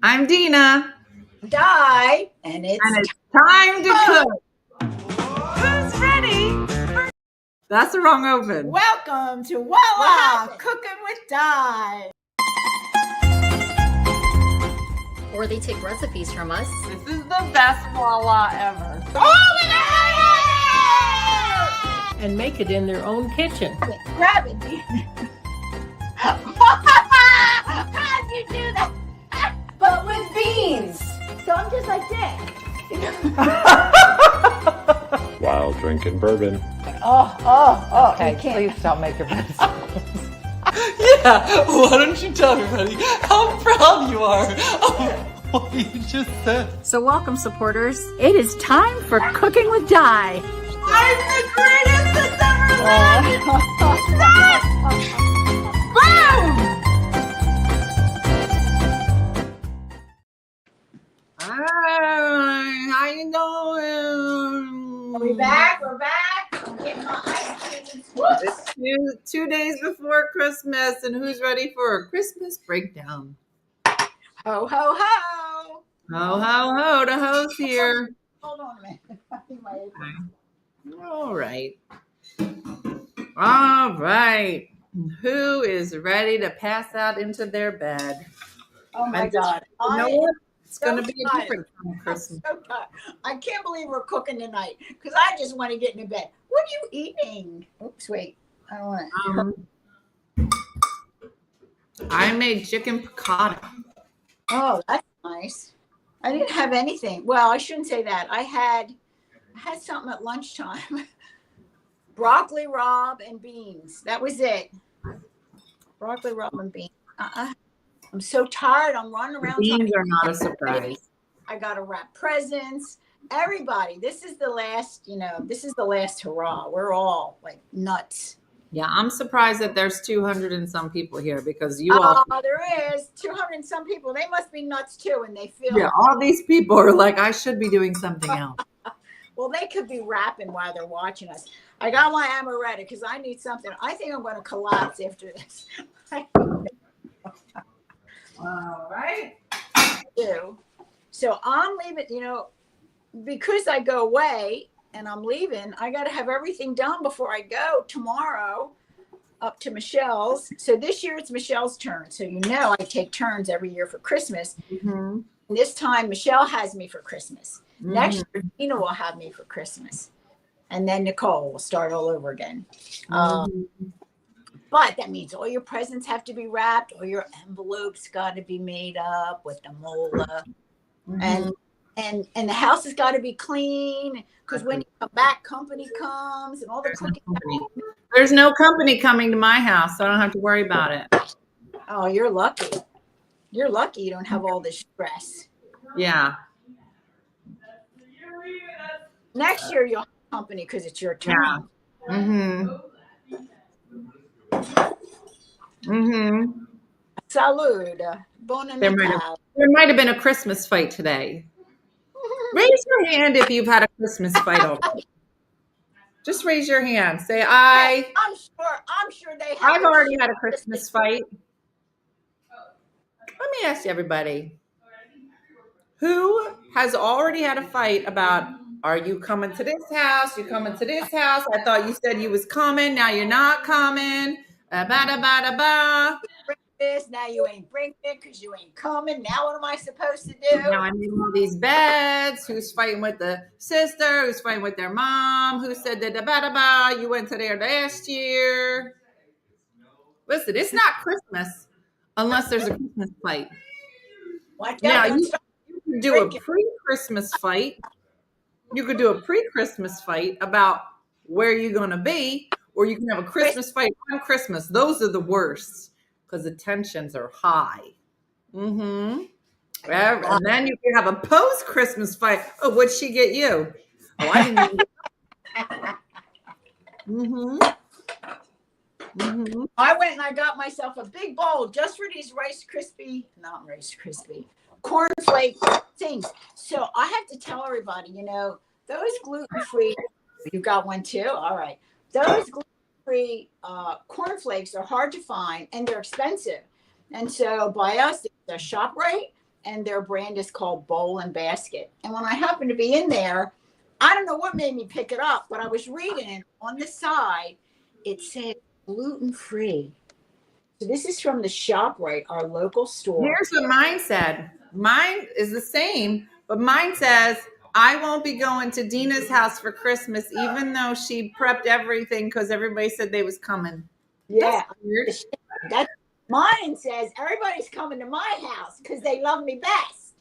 I'm Dina. Die, and it's Time to cook. Who's ready? That's the wrong open. Welcome to Voila Cooking with Di. Or they take recipes from us. This is the best voila ever. And make it in their own kitchen. Grab it, Dina. How'd you do that? But with beans. So I'm just like this. While drinking bourbon. Okay, Please don't make your best. Yeah, why don't you tell everybody how proud you are of what you just said? So welcome, supporters. It is time for Cooking with Di. I'm the greatest that's ever lived. Boom! Hi, how you doing? Are we back? We're back. I'm getting my ice cream. It's two days before Christmas, and who's ready for a Christmas breakdown? Ho, ho, ho. Ho, ho, ho, the host here. Hold on a minute. I think my apron. All right. All right. Who is ready to pass out into their bed? Oh my God. You know what? It's so going to be a tired. different kind of Christmas. I'm so tired. I can't believe we're cooking tonight because I just want to get into bed. What are you eating? Oops, wait. I don't want to. I made chicken piccata. Oh, that's nice. I didn't have anything. Well, I shouldn't say that. I had something at lunchtime. Broccoli rabe and beans. That was it. Broccoli rabe and beans. I'm so tired. I'm running around. Beans are not a surprise. I got to wrap presents. Everybody, this is the last, this is the last hurrah. We're all like nuts. Yeah, I'm surprised that there's 200 and some people here because you all. Oh, there is 200 and some people. They must be nuts too, and they feel. Yeah, all these people are like, I should be doing something else. Well, they could be rapping while they're watching us. I got my amaretto because I need something. I think I'm going to collapse after this. All right. So I'm leaving, because I go away and I'm leaving, I got to have everything done before I go tomorrow up to Michelle's. So this year it's Michelle's turn. So I take turns every year for Christmas. Mm-hmm. And this time Michelle has me for Christmas. Mm-hmm. Next year Tina will have me for Christmas. And then Nicole will start all over again. But that means all your presents have to be wrapped, all your envelopes got to be made up with the mola. Mm-hmm. And the house has got to be clean because when you come back, company comes and all the cooking. There's no company coming to my house, so I don't have to worry about it. Oh, you're lucky. You're lucky you don't have all this stress. Yeah. Next year you'll have company because it's your turn. Yeah. Mm-hmm. Mm-hmm. Salud. Bon There might have been a Christmas fight today. Raise your hand if you've had a Christmas fight already. Just raise your hand. Say I. I'm sure they have. I've already had a Christmas fight. Let me ask you, everybody. Who has already had a fight about, are you coming to this house? You coming to this house? I thought you said you was coming. Now you're not coming. Ba-da-ba-da-ba. This now you ain't bringing it because you ain't coming. Now what am I supposed to do? Now I'm in all these beds. Who's fighting with the sister? Who's fighting with their mom? Who said da-da-ba-da-ba? You went to there last year. Listen, it's not Christmas unless there's a Christmas fight. Now you can do a pre-Christmas fight. You could do a pre-Christmas fight about where you're going to be, or you can have a Christmas fight on Christmas. Those are the worst because the tensions are high. Mm-hmm. And then you can have a post-Christmas fight. Oh, what'd she get you? Oh, I didn't. Mm-hmm. Mm-hmm. I went and I got myself a big bowl just for these cornflake things. So I have to tell everybody, those gluten-free, you got one too? All right. Those gluten-free cornflakes are hard to find and they're expensive. And so by us, the ShopRite, and their brand is called Bowl and Basket. And when I happened to be in there, I don't know what made me pick it up, but I was reading it on the side. It said gluten-free. So this is from the ShopRite, our local store. Here's what mine said. Mine is the same, but mine says, I won't be going to Dina's house for Christmas, even though she prepped everything because everybody said they was coming. Yeah. That's weird. That mine says everybody's coming to my house because they love me best.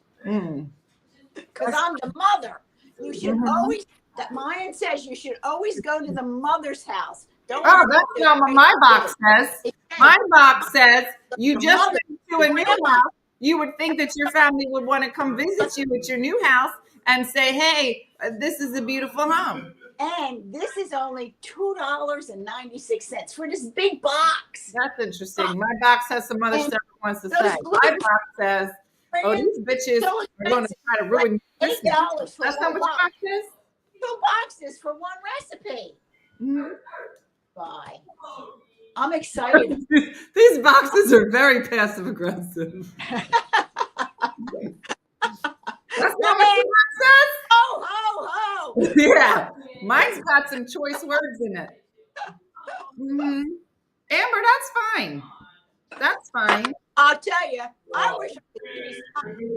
Because I'm the mother. You should always, that mine says you should always go to the mother's house. Don't That's not what my box says. My box says you just went to a new house. You would think that your family would want to come visit you at your new house and say, hey, this is a beautiful home. And this is only $2.96 for this big box. That's interesting. My box has some other stuff it wants to say. My box says, oh, these bitches are going to try to ruin your Christmas. That's not what your box is? 2 boxes for one recipe. Bye. I'm excited. These boxes are very passive aggressive. That's not what your box says? Ho, ho, ho. Yeah. Mine's got some choice words in it. Amber, that's fine. That's fine. I'll tell you, I wish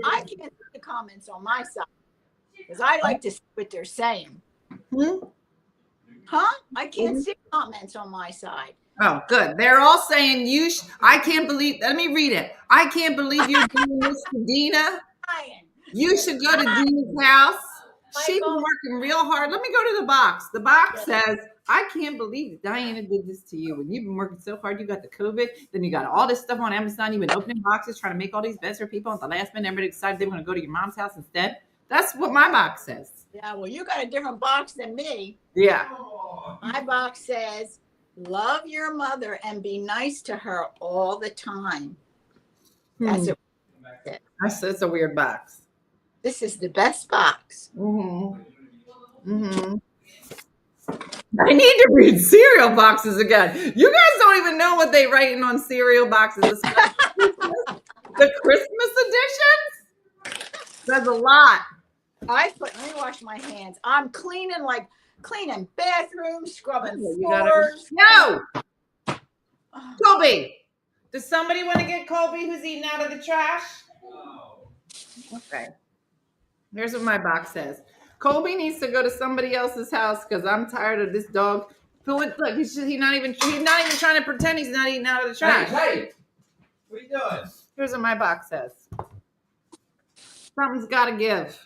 I can't see the comments on my side because I like to see what they're saying. Huh? I can't see comments on my side. Oh, good. They're all saying I can't believe. Let me read it. I can't believe you're doing this to Dina. You should go to Dina's house. She's been working real hard. Let me go to the box. The box says, I can't believe that Diana did this to you. When you've been working so hard, you got the COVID, then you got all this stuff on Amazon. You've been opening boxes, trying to make all these beds for people. At the last minute, everybody decided they were going to go to your mom's house instead. That's what my box says. Yeah, well, you got a different box than me. Yeah. My box says, love your mother and be nice to her all the time. That's That's a weird box. This is the best box. I need to read cereal boxes again. You guys don't even know what they writing on cereal boxes. The Christmas editions? There's a lot. Let me wash my hands. I'm cleaning bathrooms, scrubbing floors. No. Colby. Does somebody want to get Colby who's eating out of the trash? Okay. Here's what my box says. Colby needs to go to somebody else's house because I'm tired of this dog. Look, he's not even trying to pretend he's not eating out of the trash. Hey, what are you doing? Here's what my box says. Something's got to give.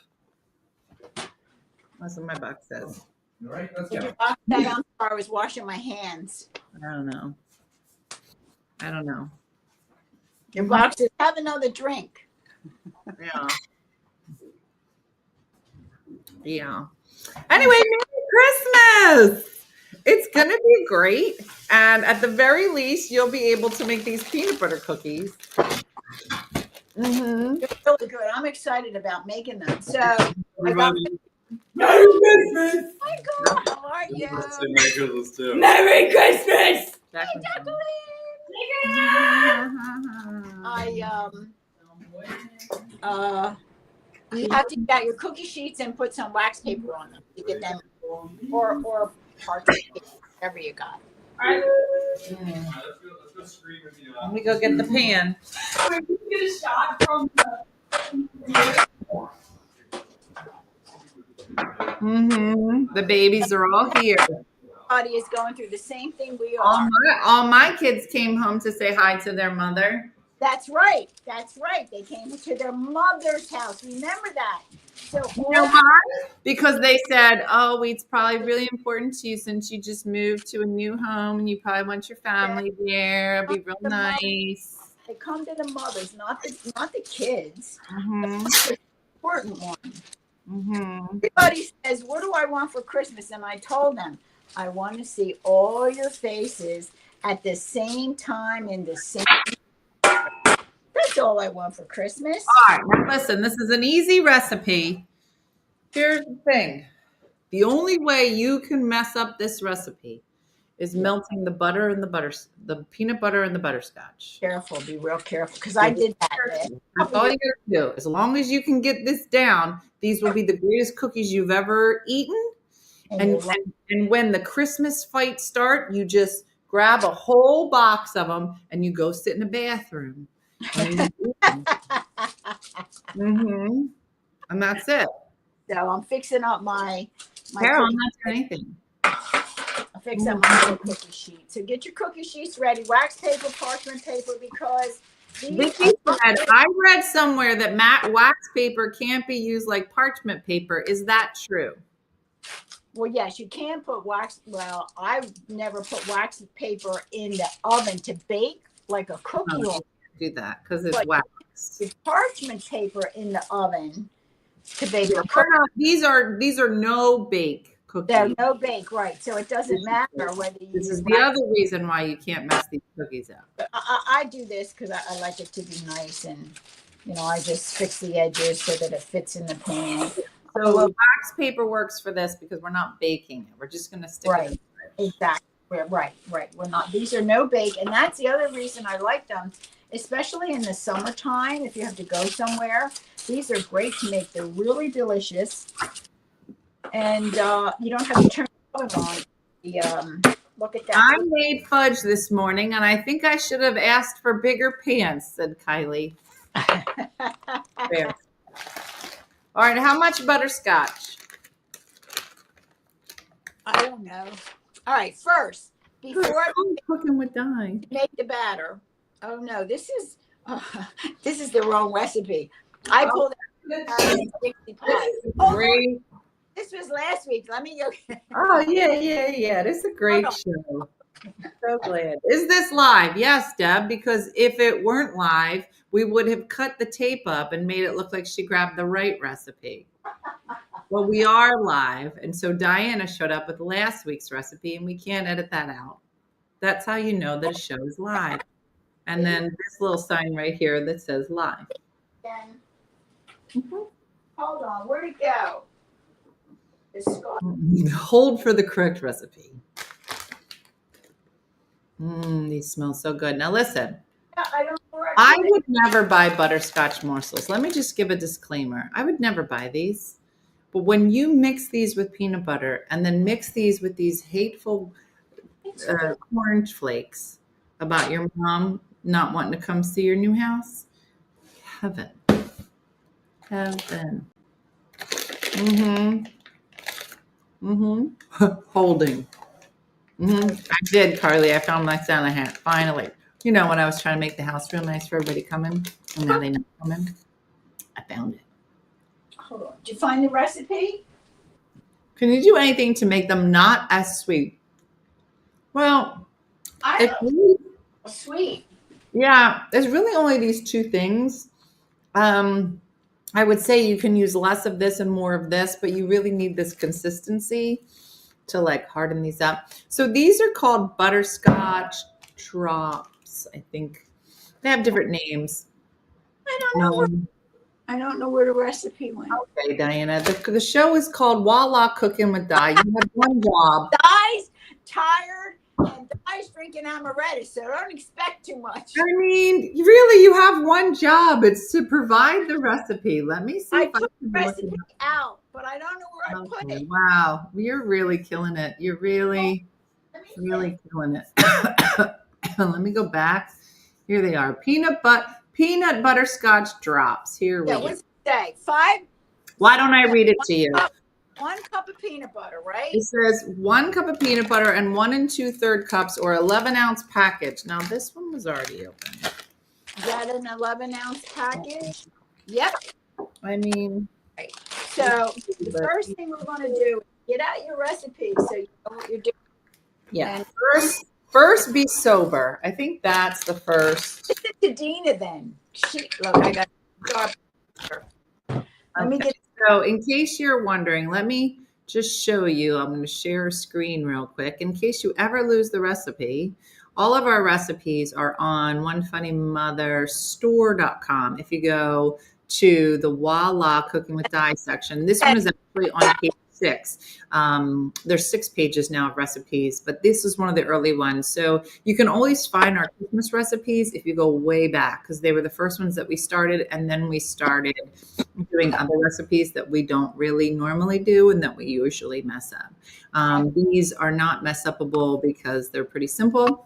That's what my box says. All right, let's Did go. you box that on? I was washing my hands. I don't know. Your box says, have another drink. Yeah. Yeah. Anyway, Merry Christmas. It's going to be great. And at the very least, you'll be able to make these peanut butter cookies. They're really good. I'm excited about making them. So, I got Merry Christmas! Hi, girl. How are you? Let's say Merry Christmas too. Merry Christmas! Hey, Jacqueline. You have to get your cookie sheets and put some wax paper on them to get them, or parts of it, whatever you got. Let me go get the pan. Get a shot from The babies are all here. Everybody is going through the same thing we are. All my kids came home to say hi to their mother. That's right. That's right. They came to their mother's house. Remember that. So You know why? Because they said, oh, it's probably really important to you since you just moved to a new home and you probably want your family there. It'll be real nice. They come to the mothers, not the kids. Mm-hmm. The important one. Mm-hmm. Everybody says, what do I want for Christmas? And I told them, I want to see all your faces at the same time in the same. That's all I want for Christmas. All right, now listen, this is an easy recipe. Here's the thing. The only way you can mess up this recipe is melting the butter and the peanut butter and the butterscotch. Careful, be real careful, because I did that. That's all you gotta do. As long as you can get this down, these will be the greatest cookies you've ever eaten. And when the Christmas fights start, you just grab a whole box of them and you go sit in the bathroom. Mm-hmm. And that's it. So I'm fixing up my Carol, I'm cookie- not doing anything. I'm fixing up my little cookie sheet. So get your cookie sheets ready, wax paper, parchment paper, because Vicky said, I read somewhere that matte wax paper can't be used like parchment paper. Is that true? well, yes, you can put wax. Well, I've never put wax paper in the oven to bake like a cookie. No, you roll. can't do that because it's But- wax. It's parchment paper in the oven to bake a We're cookie. not- these are no bake cookies. They're no bake, right? So it doesn't matter whether you This use is the wax. other reason why you can't mess these cookies up. I do this because I like it to be nice, and I just fix the edges so that it fits in the pan. So wax paper works for this because we're not baking it. We're just going to stick Right. it in the fridge. Exactly. Right. We're not. These are no bake, and that's the other reason I like them, especially in the summertime. If you have to go somewhere, these are great to make. They're really delicious, and you don't have to turn the oven on. Look at I that. made fudge this morning and I think I should have asked for bigger pants, said Kylie. There. All right, how much butterscotch? I don't know. All right. First, before I Cooking with dye. make the batter. Oh no, this is the wrong recipe. I pulled out 60 pies. Oh, Great. this was last week. Let me go. Oh, yeah. This is a great show. So glad. Is this live? Yes, Deb, because if it weren't live, we would have cut the tape up and made it look like she grabbed the right recipe. Well, we are live. And so Diana showed up with last week's recipe and we can't edit that out. That's how you know that a show is live. And then this little sign right here that says live. Hold on, where'd it go? The Scotch. Hold for the correct recipe. These smell so good. Now listen, I don't know where I would never buy butterscotch morsels. Let me just give a disclaimer. I would never buy these. But when you mix these with peanut butter and then mix these with these hateful corn flakes about your mom not wanting to come see your new house, heaven. Holding. I did, Carly. I found my Santa hat finally. You know, when I was trying to make the house real nice for everybody coming, and now they not coming, I found it. Hold on. Did you find the recipe? Can you do anything to make them not as sweet? Well, I if don't you, know. Sweet. yeah, there's really only these two things. I would say you can use less of this and more of this, but you really need this consistency to like harden these up. So these are called butterscotch drops. I think they have different names. I don't know where the recipe went. Okay, Diana. The show is called Voila Cooking with Di. You have one job. Di's tired and Di's drinking amaretto, so don't expect too much. I mean, really, you have one job. It's to provide the recipe. Let me see I if I took can the look recipe it out, but I don't know where I up. put Okay, it. wow, you're really killing it. You're really, Let me see. really killing it. Let me go back. Here they are. Peanut butterscotch drops. Here we Yeah, go. what's it say? Why don't I read it to you? 1 cup of peanut butter, right? It says 1 cup of peanut butter and 1 2/3 cups or 11-ounce package. Now this one was already open. Is that an 11-ounce package? Yep. I mean, So the first thing we're going to do is get out your recipe so you know what you're doing. yeah. And First, be sober. I think that's the first. Send it to Dina then. Look, I got. Let me Okay. get. So, in case you're wondering, let me just show you. I'm going to share a screen real quick. In case you ever lose the recipe, all of our recipes are on onefunnymotherstore.com. If you go to the Voila Cooking with Di section, this one is actually on page 6. There's 6 pages now of recipes, but this is one of the early ones. So you can always find our Christmas recipes if you go way back, because they were the first ones that we started, and then we started doing other recipes that we don't really normally do and that we usually mess up. These are not mess upable because they're pretty simple.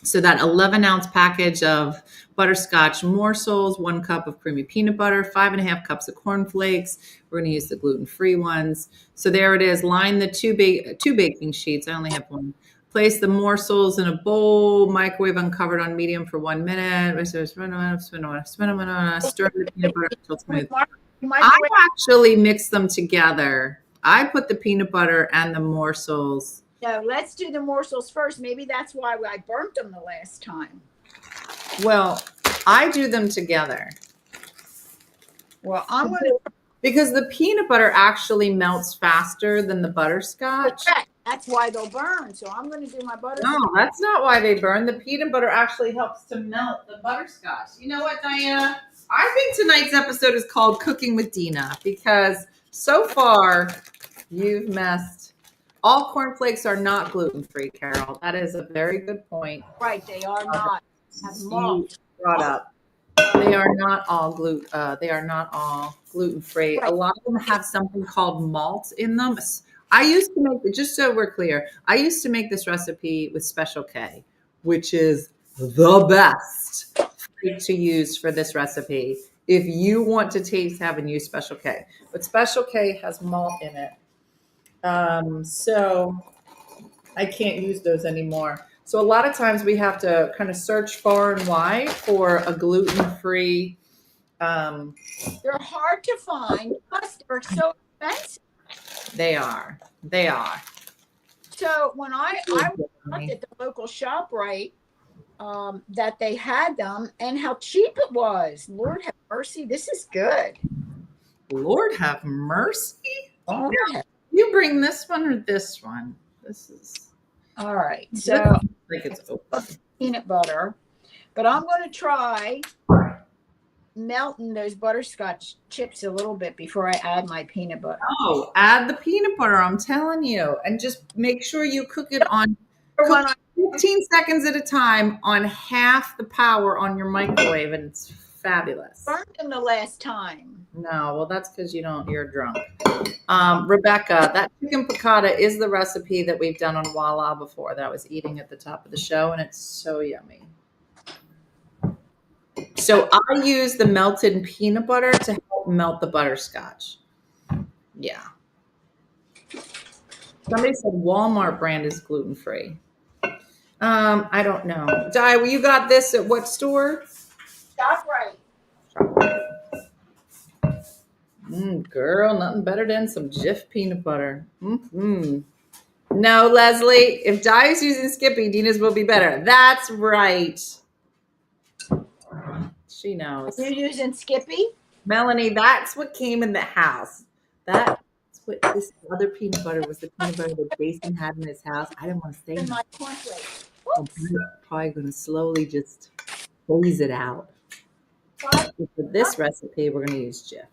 So that 11-ounce package of butterscotch morsels, 1 cup of creamy peanut butter, 5.5 cups of cornflakes. We're going to use the gluten-free ones. So there it is. Line the two baking sheets. I only have one. Place the morsels in a bowl, microwave uncovered on medium for 1 minute. Stir the peanut butter until smooth. I actually mix them together. I put the peanut butter and the morsels. No, let's do the morsels first. Maybe that's why I burnt them the last time. Well, I do them together. Well, I'm going to. Because the peanut butter actually melts faster than the butterscotch. That's why they'll burn. So I'm going to do my butterscotch. No, that's not why they burn. The peanut butter actually helps to melt the butterscotch. You know what, Diana? I think tonight's episode is called Cooking with Dina because so far you've messed. All cornflakes are not gluten-free, Carol. That is a very good point. Right, they are not. You brought up. They are not all gluten-free. Right. A lot of them have something called malt in them. I used to make it, just so we're clear, I used to make this recipe with Special K, which is the best flake to use for this recipe. If you want to taste, have and use Special K. But Special K has malt in it. So I can't use those anymore. So a lot of times we have to kind of search far and wide for a gluten-free. They're hard to find, plus they're so expensive. They are. So when I looked at the local ShopRite, that they had them and how cheap it was. Lord have mercy, this is good. Lord have mercy. Lord have You bring this one or this one? This is all right. So like it's open. Peanut butter, but I'm going to try melting those butterscotch chips a little bit before I add my peanut butter. Oh, add the peanut butter. I'm telling you, and just make sure you cook it on 15 seconds at a time on half the power on your microwave, and it's fabulous. Burned them the last time. No, well, that's because you're drunk. Rebecca, that chicken piccata is the recipe that we've done on Voila before that I was eating at the top of the show, and it's so yummy. So I use the melted peanut butter to help melt the butterscotch. Yeah. Somebody said Walmart brand is gluten-free. I don't know. Di, well, you got this at what store? ShopRite. Girl, nothing better than some Jif peanut butter. No, Leslie, if Di is using Skippy, Dina's will be better. That's right. She knows. You're using Skippy? Melanie, that's what came in the house. That's what this other peanut butter was, the peanut butter that Jason had in his house. I didn't want to say In that. my cornflakes. I'm probably going to slowly just phase it out. For this recipe, we're going to use Jif.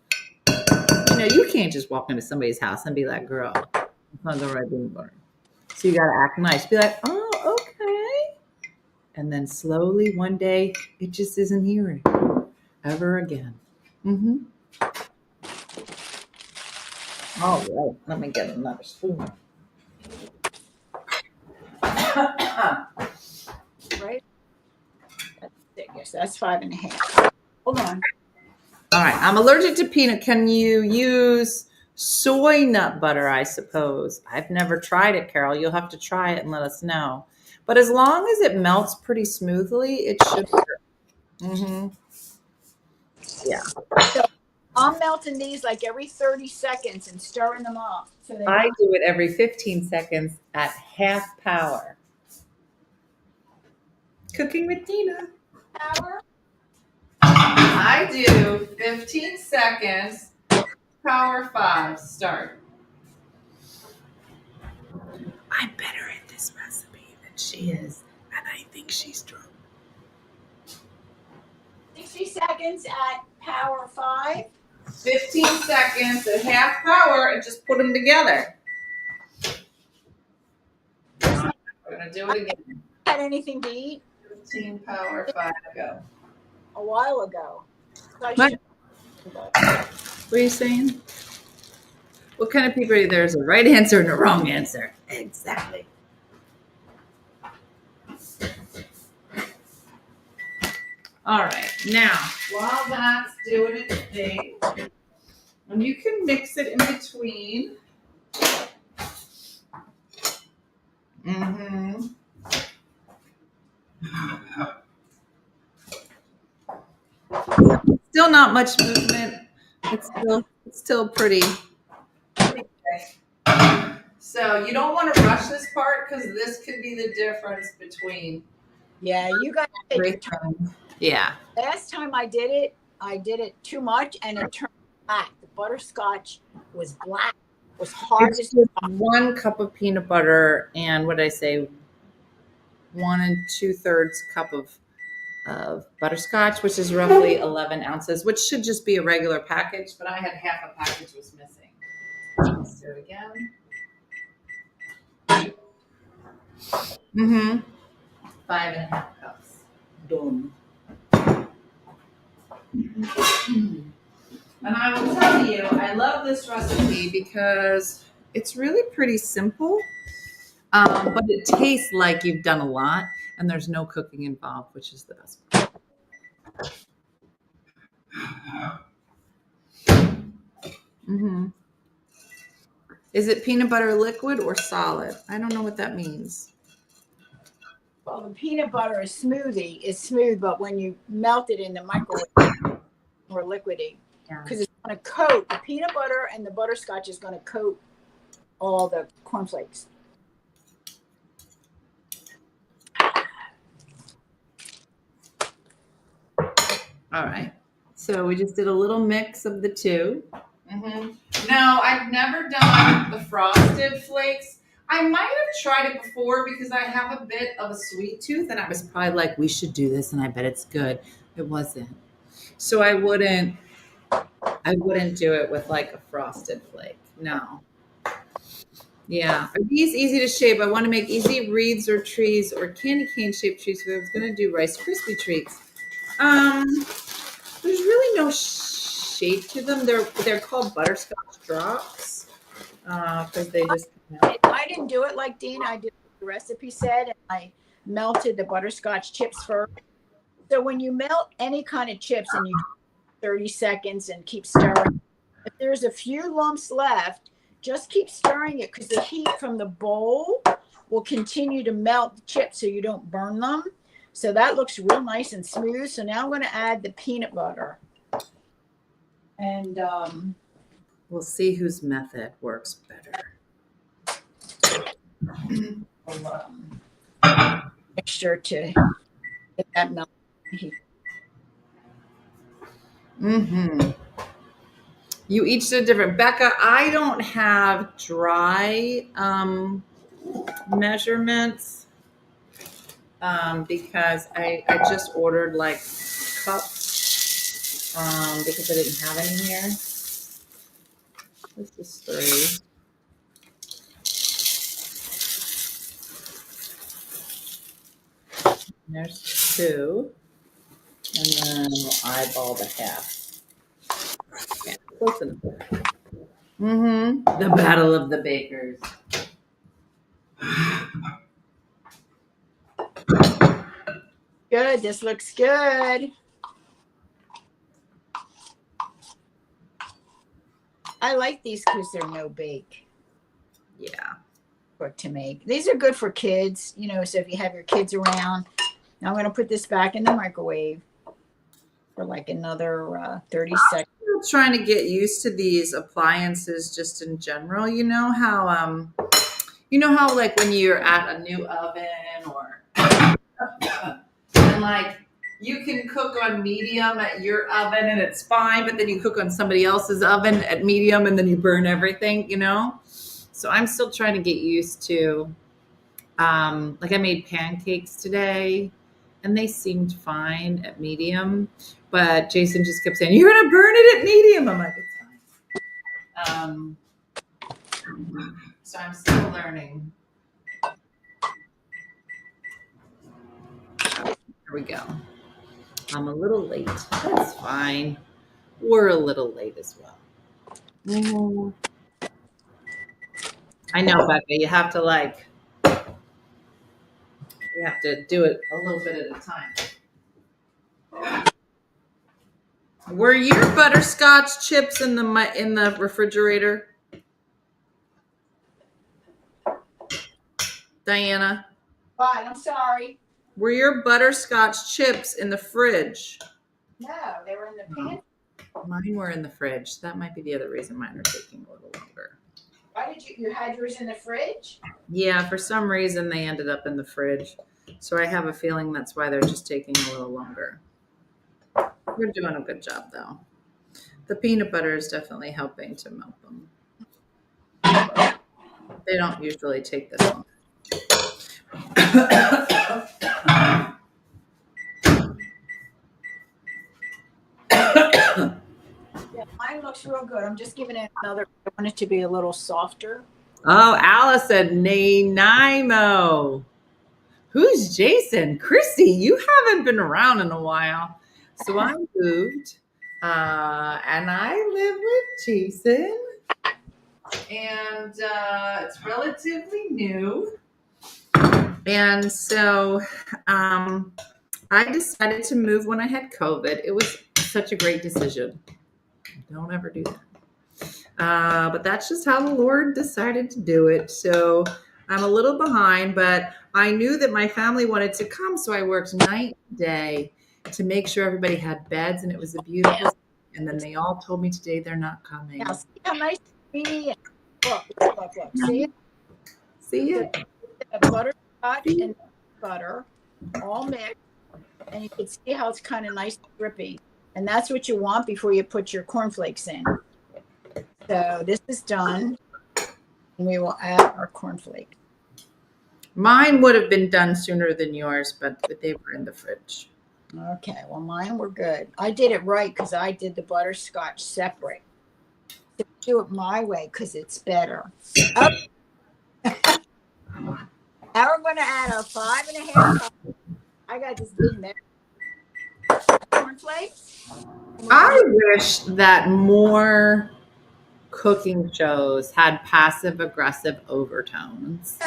You know, you can't just walk into somebody's house and be like, girl, it's not the right peanut butter. So you got to act nice. Be like, oh, okay. And then slowly one day, it just isn't here ever again. All right. Let me get another spoon. Right? That's thick. Yes, that's 5.5. Hold on. All right. I'm allergic to peanut. Can you use soy nut butter, I suppose? I've never tried it, Carol. You'll have to try it and let us know. But as long as it melts pretty smoothly, it should work. Yeah. So I'm melting these like every 30 seconds and stirring them up. So I do it every 15 seconds at half power. Cooking with Dina. power. I do 15 seconds, power 5, start. I'm better at this recipe than she is, and I think she's drunk. 60 seconds at power 5. 15 seconds seconds at half power and just put them together. We're gonna do it again. Had anything to eat 15 power, 5 go. a while ago. So I What? should- What are you saying? What kind of people are you? There's a right answer and a wrong answer. Exactly. All right, now while that's doing its thing, and you can mix it in between. Mm-hmm. Still not much movement. It's still pretty. So you don't want to rush this part because this could be the difference between Yeah, you got to take your time. everything. Yeah. Last time I did it too much and it turned black. The butterscotch was black. It was hard It's to just 1 cup of peanut butter and what did I say? 1 2/3 cup of butterscotch, which is roughly 11 ounces, which should just be a regular package, but I had half a package was missing. Let's do it again. Mm-hmm. 5.5 cups. Done. And I will tell you, I love this recipe because it's really pretty simple, but it tastes like you've done a lot, and there's no cooking involved, which is the best part. Mm-hmm. Is it peanut butter liquid or solid? I don't know what that means. Well, the peanut butter is smooth, but when you melt it in the microwave, more liquidy because it's going to coat the peanut butter and the butterscotch is going to coat all the cornflakes. All right. So we just did a little mix of the two. Mm-hmm. No, I've never done the frosted flakes. I might have tried it before because I have a bit of a sweet tooth, and I was probably like, "We should do this," and I bet it's good. It wasn't, so I wouldn't do it with like a frosted flake. No. Yeah. Are these easy to shape? I want to make easy wreaths or trees or candy cane shaped trees. So I was going to do Rice Krispie treats. There's really no shape to them. They're called butterscotch drops because they just. I didn't do it like Dean. I did what the recipe said, and I melted the butterscotch chips first. So when you melt any kind of chips and you do 30 seconds and keep stirring, if there's a few lumps left, just keep stirring it because the heat from the bowl will continue to melt the chips so you don't burn them. So that looks real nice and smooth. So now I'm going to add the peanut butter. And we'll see whose method works better. Make sure to get that melt. Mm-hmm. You each did different. Becca, I don't have dry measurements because I just ordered like cups because I didn't have any here. This is 3. There's 2. And then we'll eyeball the half. Okay, close enough. Mm-hmm. The battle of the bakers. Good. This looks good. I like these because they're no bake. Yeah. Quick to make. These are good for kids, so if you have your kids around. Now I'm going to put this back in the microwave for like another 30 seconds. I'm still trying to get used to these appliances just in general. You know how like when you're at a new oven or and like you can cook on medium at your oven and it's fine, but then you cook on somebody else's oven at medium and then you burn everything, So I'm still trying to get used to like I made pancakes today and they seemed fine at medium, but Jason just kept saying, "You're gonna burn it at medium." I'm like, "It's fine." Um, so I'm still learning. Here we go. I'm a little late. That's fine. We're a little late as well. Mhm. I know, Becca. You have to do it a little bit at a time. Were your butterscotch chips in the refrigerator, Diana? Fine, I'm sorry. Were your butterscotch chips in the fridge? No, they were in the pantry. Mine were in the fridge. That might be the other reason mine are taking a little longer. Why did you had yours in the fridge? Yeah, for some reason they ended up in the fridge. So I have a feeling that's why they're just taking a little longer. You're doing a good job though. The peanut butter is definitely helping to melt them. They don't usually take this long. Yeah, mine looks real good. I'm just giving it another. I want it to be a little softer. Oh, Alice said Nanaimo. Who's Jason? Chrissy, you haven't been around in a while. So I moved and I live with Jason. And it's relatively new. And so I decided to move when I had COVID. It was such a great decision. Don't ever do that. But that's just how the Lord decided to do it. So I'm a little behind, but I knew that my family wanted to come. So I worked night and day to make sure everybody had beds, and it was a beautiful. And then they all told me today they're not coming. Now see how nice and creamy. Look. See it? See it? Butterscotch and butter all mixed, and you can see how it's kind of nice and drippy. And that's what you want before you put your cornflakes in. So this is done, and we will add our cornflakes. Mine would have been done sooner than yours, but they were in the fridge. Okay, well, mine were good. I did it right because I did the butterscotch separate. Do it my way because it's better. Oh. Now we're going to add our 5.5 cups. I got this big mess. Cornflakes. I wish that more cooking shows had passive aggressive overtones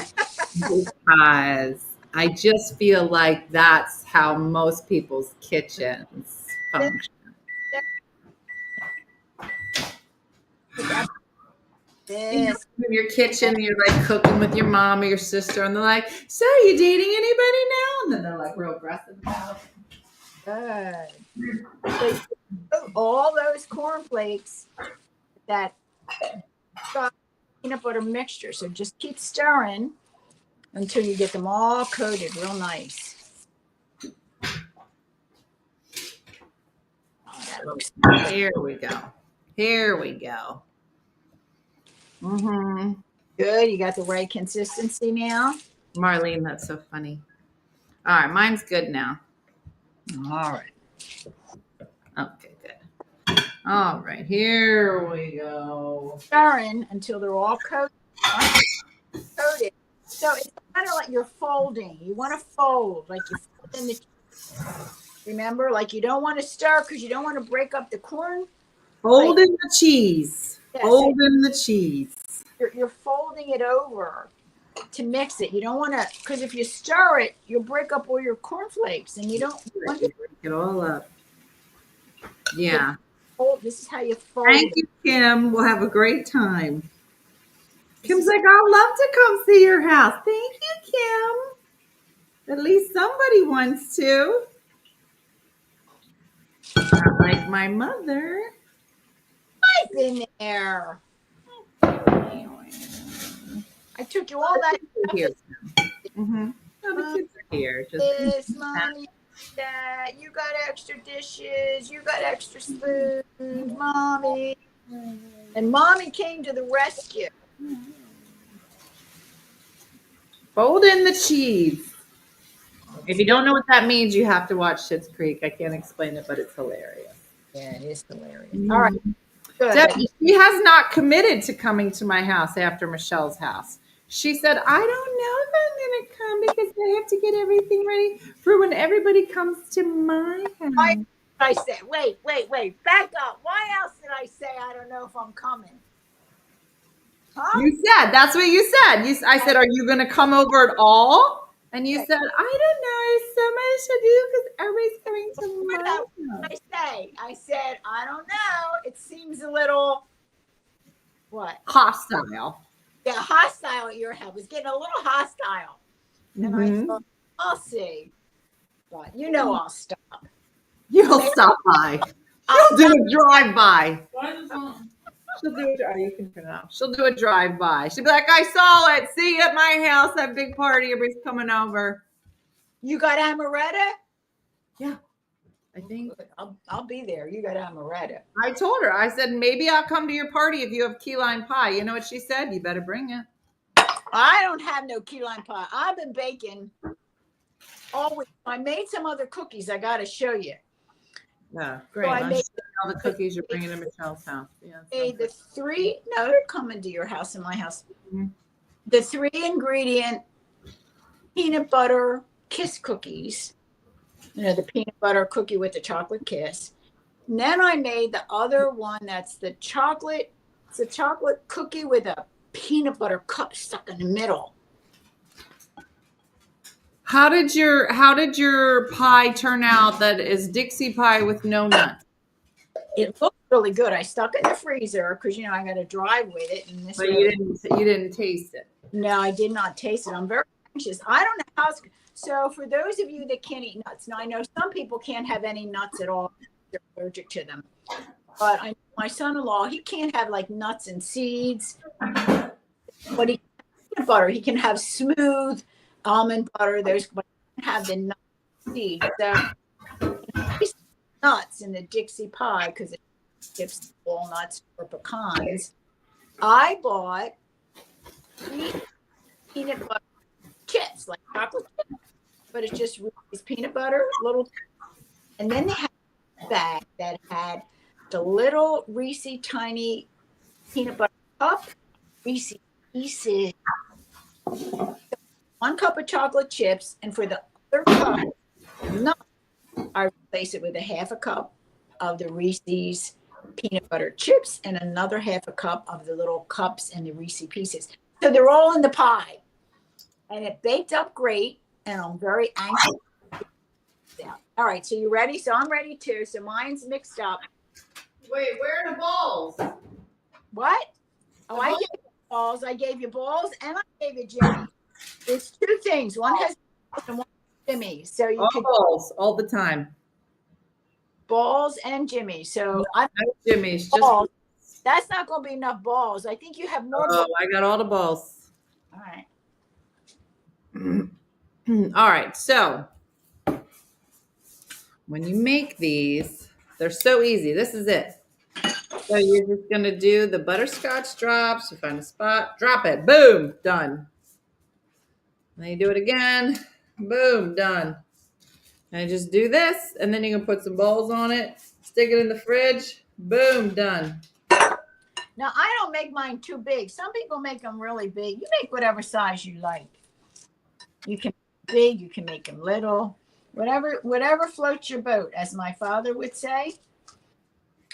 because I just feel like that's how most people's kitchens function. This. In your kitchen, you're like cooking with your mom or your sister, and they're like, "So, you dating anybody now?" And then they're like real aggressive about it. Good. So all those cornflakes that got peanut butter mixture. So just keep stirring until you get them all coated real nice. Oh, that looks good. Here we go. Here we go. Mm-hmm. Good. You got the right consistency now. Marlene, that's so funny. All right, mine's good now. All right. Okay, good. All right, here we go. Stirring until they're all coated. So it's kind of like you're folding. You want to fold like you fold in the. Remember, like you don't want to stir because you don't want to break up the corn. Fold in the cheese. Yes. Fold in the cheese. You're folding it over to mix it. You don't want to, because if you stir it, you'll break up all your cornflakes, and you don't want to Break it all up. Yeah. fold. This is how you fold. Thank you, Kim. We'll have a great time. Kim's like, I'd love to come see your house. Thank you, Kim. At least somebody wants to. Not like my mother. I've been there. I took you all that. Here. Mm-hmm. Oh, the kids are here. Just This, mommy, that. You got extra dishes. You got extra spoons, mommy. And mommy came to the rescue. fold in the cheese. If you don't know what that means, you have to watch Schitt's Creek. I can't explain it, but it's hilarious. Yeah, it is hilarious. Mm-hmm. All right. Good. Debbie, she has not committed to coming to my house after Michelle's house. She said, I don't know if I'm going to come because I have to get everything ready for when everybody comes to my Why house. I said, wait, back up. Why else did I say I don't know if I'm coming? Huh? You said, that's what you said. I said, are you going to come over at all? And you said, I don't know. There's so much to do because everybody's coming to What my else house. did I say? I said, I don't know. It seems a little, what? Hostile. Yeah, hostile at your house. It was getting a little hostile. And I Mhm. thought, I'll see. But you know I'll stop. You'll stop by. I'll You'll do a drive-by. Why is this on? She'll do a you can turn it off. She'll do a drive-by. She'll be like, I saw it. See you at my house, that big party. Everybody's coming over. You got amaretto? Yeah, I think. I'll be there. You got amaretto. I told her, I said, maybe I'll come to your party if you have key lime pie. You know what she said? You better bring it. I don't have no key lime pie. I've been baking all week. I made some other cookies. I got to show you. Yeah, great. So I I'm made just all the cookies you're bringing to Michelle's house. Yeah, the three. No, they're coming to your house and my house. Mhm. The 3-ingredient peanut butter kiss cookies. You know, the peanut butter cookie with the chocolate kiss. And then I made the other one that's the chocolate. It's a chocolate cookie with a peanut butter cup stuck in the middle. How did your pie turn out that is Dixie pie with no nuts? It looked really good. I stuck it in the freezer because you know I got to drive with it. And this But way, you didn't taste it. no, I did not taste it. I'm very anxious. I don't know how it's. So for those of you that can't eat nuts, now I know some people can't have any nuts at all. They're allergic to them. But my son-in-law, he can't have like nuts and seeds. But he can have peanut butter. He can have smooth almond butter. But he can have the nut seeds. So nuts in the Dixie pie because it skips walnuts or pecans. I bought 3 peanut butter chips, like chocolate chips, but it's just Reese's peanut butter, little. And then they had a bag that had the little Reese tiny peanut butter cup, Reese pieces, 1 cup of chocolate chips, and for the other cup, nuts, I replace it with a 1/2 cup of the Reese's peanut butter chips and another 1/2 cup of the little cups and the Reese pieces. So they're all in the pie. And it baked up great, and I'm very anxious. Yeah. All right, so you ready? So I'm ready too. So mine's mixed up. Wait, where are the balls? What? Oh, I gave you balls. I gave you balls, and I gave you Jimmy. It's 2 things. One has and one has Jimmy. So you could Balls all the time. balls and Jimmy. So I No Jimmy's, just balls. That's not going to be enough balls. I think you have more. oh, I got all the balls. All right. All right, so when you make these, they're so easy. This is it. So you're just gonna do the butterscotch drops. You find a spot, drop it, boom, done. And then you do it again, boom, done. And you just do this, and then you can put some balls on it, stick it in the fridge, boom, done. Now, I don't make mine too big. Some people make them really big. You make whatever size you like. You can make big, you can make them little, whatever floats your boat, as my father would say.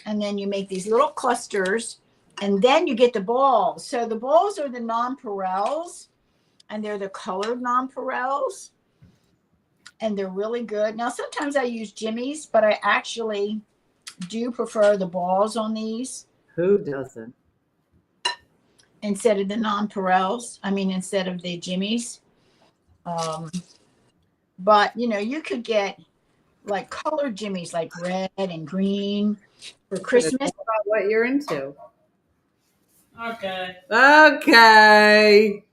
And then you make these little clusters, and then you get the balls. So the balls are the nonpareils, and they're the colored nonpareils, and they're really good. Now, sometimes I use Jimmy's, but I actually do prefer the balls on these. Who doesn't? Instead of the nonpareils. I mean, instead of the Jimmy's. But, you know, you could get like colored Jimmy's, like red and green for Christmas. About what you're into. Okay. Okay.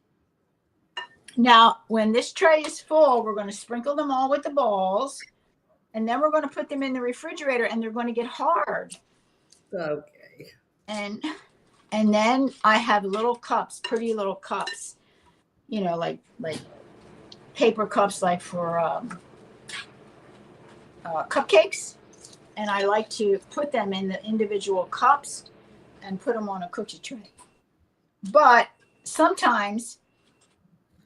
Now, when this tray is full, we're going to sprinkle them all with the balls, and then we're going to put them in the refrigerator, and they're going to get hard. Okay. And then I have little cups, pretty little cups, you know, like paper cups, like for cupcakes. And I like to put them in the individual cups and put them on a cookie tray. But sometimes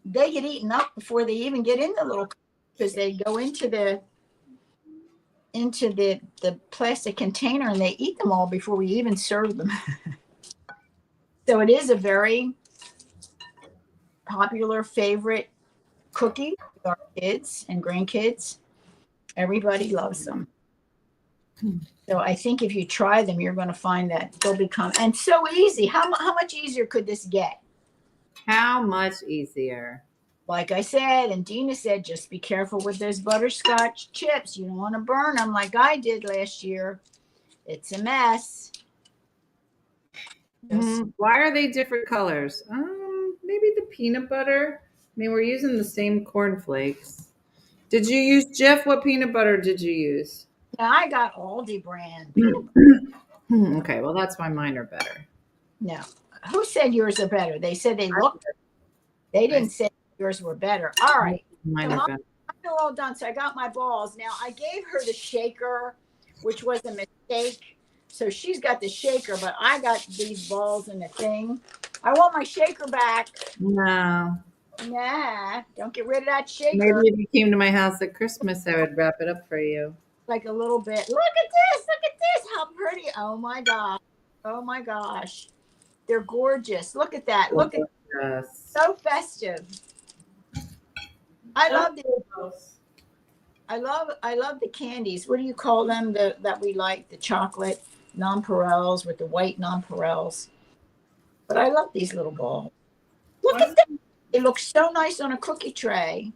they get eaten up before they even get in the little, because they go into the plastic container and they eat them all before we even serve them. So it is a very popular favorite cookie with our kids and grandkids. Everybody loves them. So I think if you try them, you're going to find that they'll become, and so easy. How much easier could this get? How much easier? Like I said, and Dina said, just be careful with those butterscotch chips. You don't want to burn them like I did last year. It's a mess. Why are they different colors? Maybe the peanut butter. I mean, we're using the same cornflakes. Did you use, Jeff? What peanut butter did you use? Now, I got Aldi brand. Okay, well, that's why mine are better. No. Who said yours are better? They said they looked. They didn't say yours were better. All right. Mine are better. They're all done. So I got my balls. Now, I gave her the shaker, which was a mistake. So she's got the shaker, but I got these balls in the thing. I want my shaker back. No. Nah, don't get rid of that shaker. Maybe if you came to my house at Christmas, I would wrap it up for you. Like a little bit. Look at this. Look at this. How pretty. Oh, my gosh. Oh, my gosh. They're gorgeous. Look at that. Look at Yes. so festive. I love these. I love the candies. What do you call them that we like? The chocolate nonpareils with the white nonpareils. But I love these little balls. Look at them. They look so nice on a cookie tray.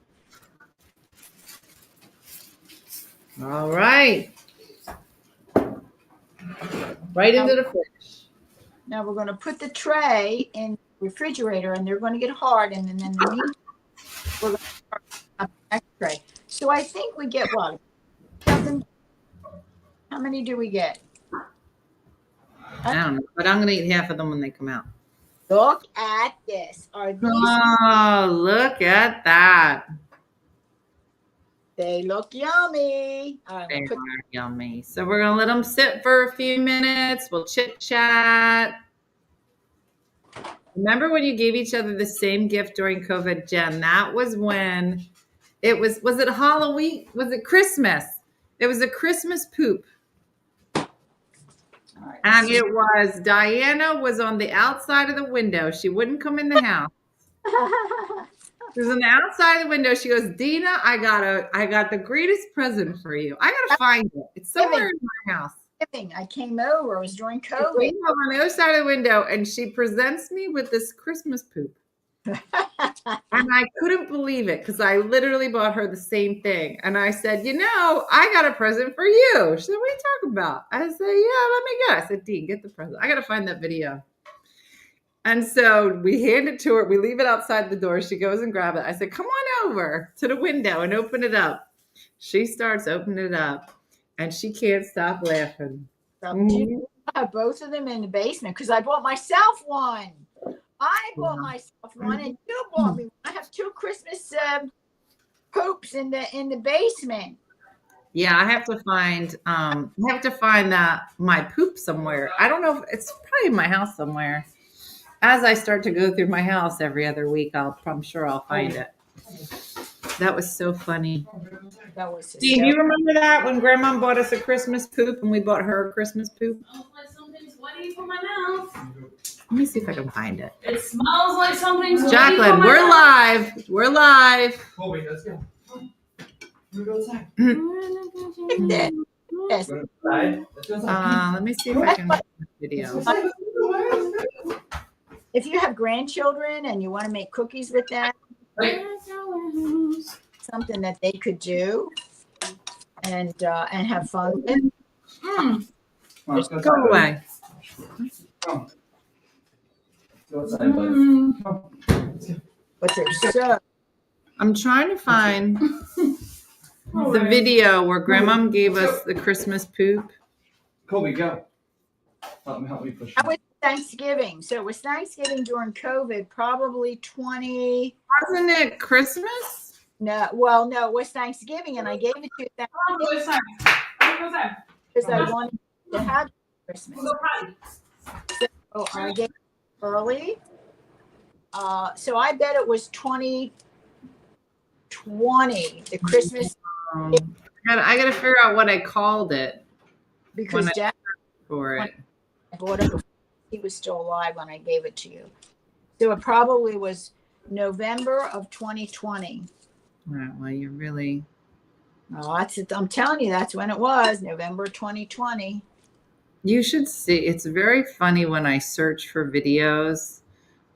All right. Right into the fridge. Now we're going to put the tray in the refrigerator, and they're going to get hard, and then we're going to start the next tray. So I think we get what? How many do we get? I don't know, but I'm going to eat half of them when they come out. Look at this. Are these? Oh, look at that. They look yummy. All right, They we'll put are yummy. So we're going to let them sit for a few minutes. We'll chit chat. Remember when you gave each other the same gift during COVID, Jen? That was when it was it Halloween? Was it Christmas? It was a Christmas poop. all right, And it was, Diana was on the outside of the window. She wouldn't come in the house. She was on the outside of the window. She goes, Dina, I got the greatest present for you. I got to find it. It's somewhere in my house. I came over. It was during She's COVID. laying over on the other side of the window, and she presents me with this Christmas poop. And I couldn't believe it because I literally bought her the same thing. And I said, I got a present for you. She said, what are you talking about? I said, yeah, let me go. I said, Dean, get the present. I got to find that video. And so we hand it to her. We leave it outside the door. She goes and grabs it. I said, come on over to the window and open it up. She starts opening it up, and she can't stop laughing. I have both of them in the basement because I bought myself one. I bought myself one, and you bought me one. I have two Christmas poops in the basement. Yeah, I have to find that my poop somewhere. I don't know if it's probably in my house somewhere. As I start to go through my house every other week, I'm sure I'll find it. That was so funny. That was Steve, do you remember that when Grandma bought us a Christmas poop and we bought her a Christmas poop? Smells like something's waiting for my mouth. Let me see if I can find it. It smells like something's Jacqueline, waiting for my we're mouth. live. We're live. Colby, let's go. We're going outside. Yes. Go outside. Let's go outside. Let me see if I can find the video. If you have grandchildren and you want to make cookies with them, something that they could do and have fun with. Come on, let's go outside. Go away. Come. Go outside, buddy. Come. But they're so I'm trying to find the video where Grandma gave us the Christmas poop. Colby, go. Help me push. that was Thanksgiving. So it was Thanksgiving during COVID, probably 20. Wasn't it Christmas? No, well, no, it was Thanksgiving, and I gave it to you Come on, go inside. Go inside. because I wanted to have Christmas. Go potty. Oh, I gave it early. So I bet it was 2020, the Christmas, I gotta figure out what I called it because when Dad for it. bought it before he was still alive when I gave it to you. So it probably was November of 2020. All right, well, you're really. Oh, that's it. I'm telling you, that's when it was, November 2020. You should see. It's very funny when I search for videos,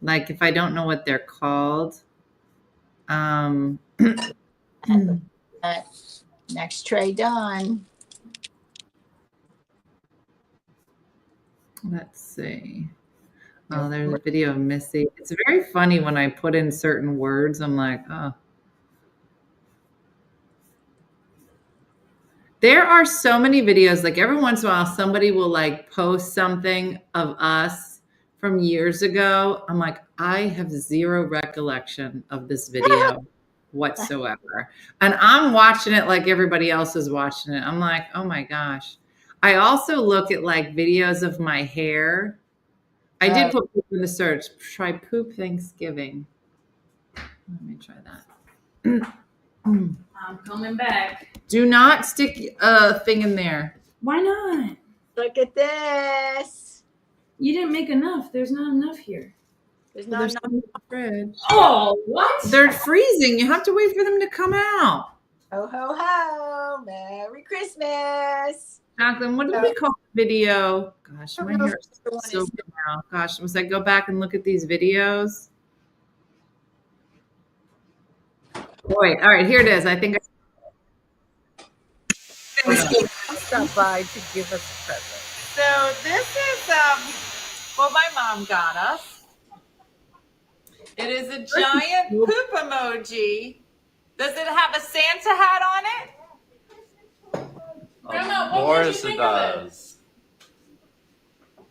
like if I don't know what they're called. Next tray done. Let's see. Oh, there's a video of Missy. It's very funny when I put in certain words. I'm like, oh. There are so many videos. Like every once in a while, somebody will like post something of us from years ago. I'm like, I have zero recollection of this video whatsoever. And I'm watching it like everybody else is watching it. I'm like, oh my gosh. I also look at like videos of my hair. I did put poop in the search. Try poop Thanksgiving. Let me try that. I'm coming back. Do not stick a thing in there. Why not? Look at this. You didn't make enough. There's not enough here. There's Well, not there's enough. some in the fridge. Oh, what? They're freezing. You have to wait for them to come out. Ho, ho, ho. Merry Christmas. Jacqueline, what did we call the video? Gosh, my hair is The one so is- good now. Gosh, must I go back and look at these videos? Boy, all right, here it is. I think Stop by to give us a present. so. This is what my mom got us. It is a giant poop emoji. Does it have a Santa hat on it? Grandma, Of what would you course it think of it? does.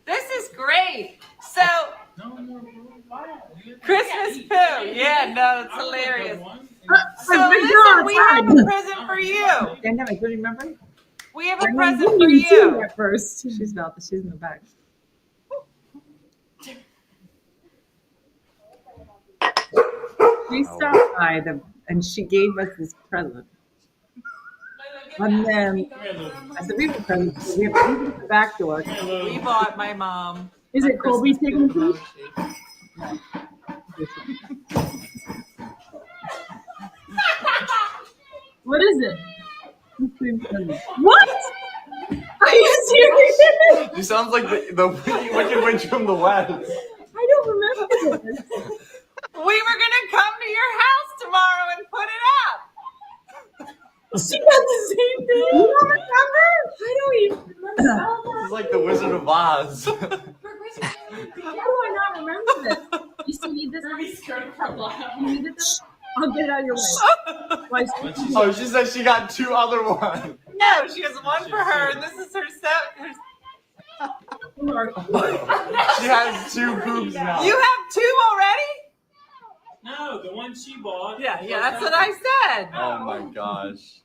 This is great. So Christmas poo. Yeah, no, it's hilarious. So listen, we have a present for you. I couldn't remember. We have a present for you. At first, she's in the back. She stopped by and she gave us this present. And then I said, we have a present. So we have to leave it at the back door. We bought my mom. Is it Colby taking food? What is it? What? Are you serious? She sounds like the Wicked Witch from the West. I don't remember this. We were gonna come to your house tomorrow and put it up. She got the same thing. You don't remember? I don't even remember. It's like the Wizard of Oz. How do I not remember this? You still need this? You need this? I'll get it out of your way. Why is it- Oh, she said she got two other ones. No, she has one for her, and this is her set. She has two poops now. You have two already? No, the one she bought. Yeah, that's what I said. Oh my gosh.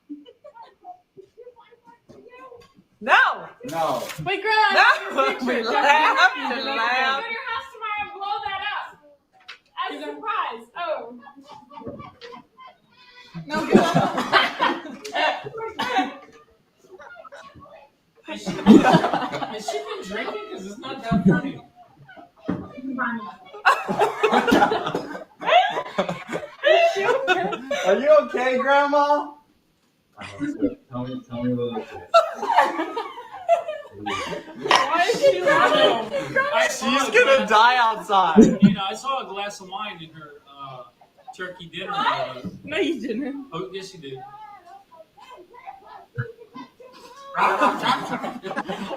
No, No. Wait, Grandma. no. We laughed and Go to laughed. your house tomorrow and blow that up. As a surprise. Oh. No, good. Has she been drinking? Because it's not that funny. Are you okay, Grandma? Tell me what it is. Why is she laughing? She's gonna die outside. You know, I saw a glass of wine in her turkey dinner. No, you didn't. Oh, yes, you did.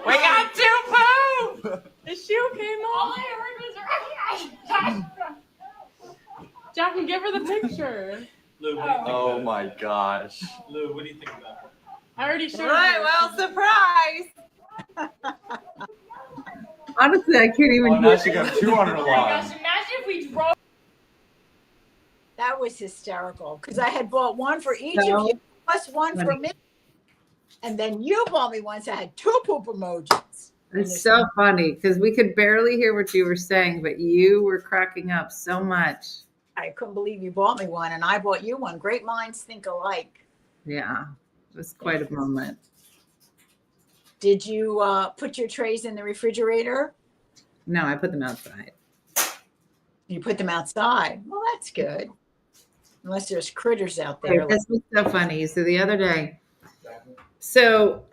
We got two poop. Is she okay, Mom? All I heard was Jack, can give her the picture. Lou, what do you think Oh about my gosh. it? Lou, what do you think about it? I already showed Right, her. well, surprise. Honestly, I can't even Oh, now hear she got two on her Oh my line. gosh, imagine if we drove. That was hysterical because I had bought one for each of you, plus one for me. And then you bought me one, so I had two poop emojis. It's so funny because we could barely hear what you were saying, but you were cracking up so much. I couldn't believe you bought me one, and I bought you one. Great minds think alike. Yeah, it was quite a moment. Did you put your trays in the refrigerator? No, I put them outside. You put them outside. Well, that's good. Unless there's critters out there. This was so funny. So the other day, so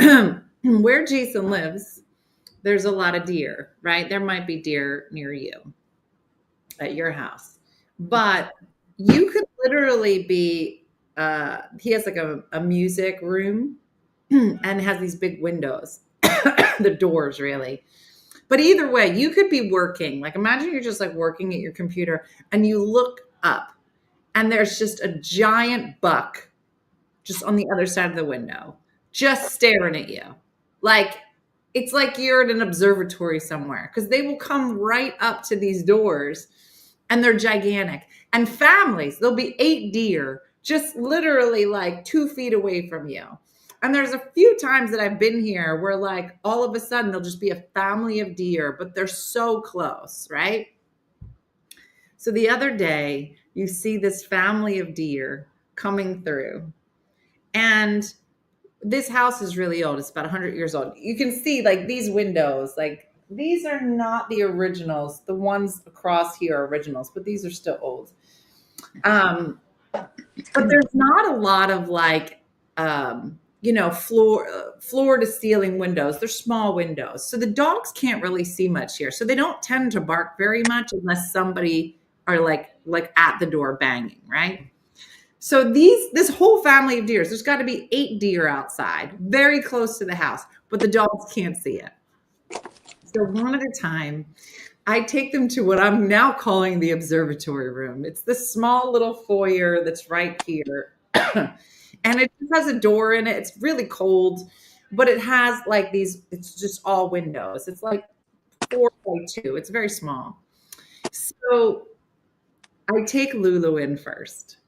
where Jason lives, there's a lot of deer, right? There might be deer near you at your house, but you could literally be, he has like a music room and has these big windows, the doors really. But either way, you could be working. Like imagine you're just like working at your computer and you look up and there's just a giant buck just on the other side of the window, just staring at you. Like it's like you're at an observatory somewhere because they will come right up to these doors and they're gigantic. And families, there'll be 8 deer just literally like 2 feet away from you. And there's a few times that I've been here where like all of a sudden there'll just be a family of deer, but they're so close, right? So the other day you see this family of deer coming through and this house is really old. It's about 100 years old. You can see like these windows, like these are not the originals. The ones across here are originals, but these are still old. But there's not a lot of like, floor to ceiling windows. They're small windows. So the dogs can't really see much here. So they don't tend to bark very much unless somebody are like at the door banging, right? So this whole family of deers, there's got to be 8 deer outside, very close to the house, but the dogs can't see it. So one at a time, I take them to what I'm now calling the observatory room. It's this small little foyer that's right here. And it just has a door in it. It's really cold, but it has like these, it's just all windows. It's like 4x2. It's very small. So I take Lulu in first.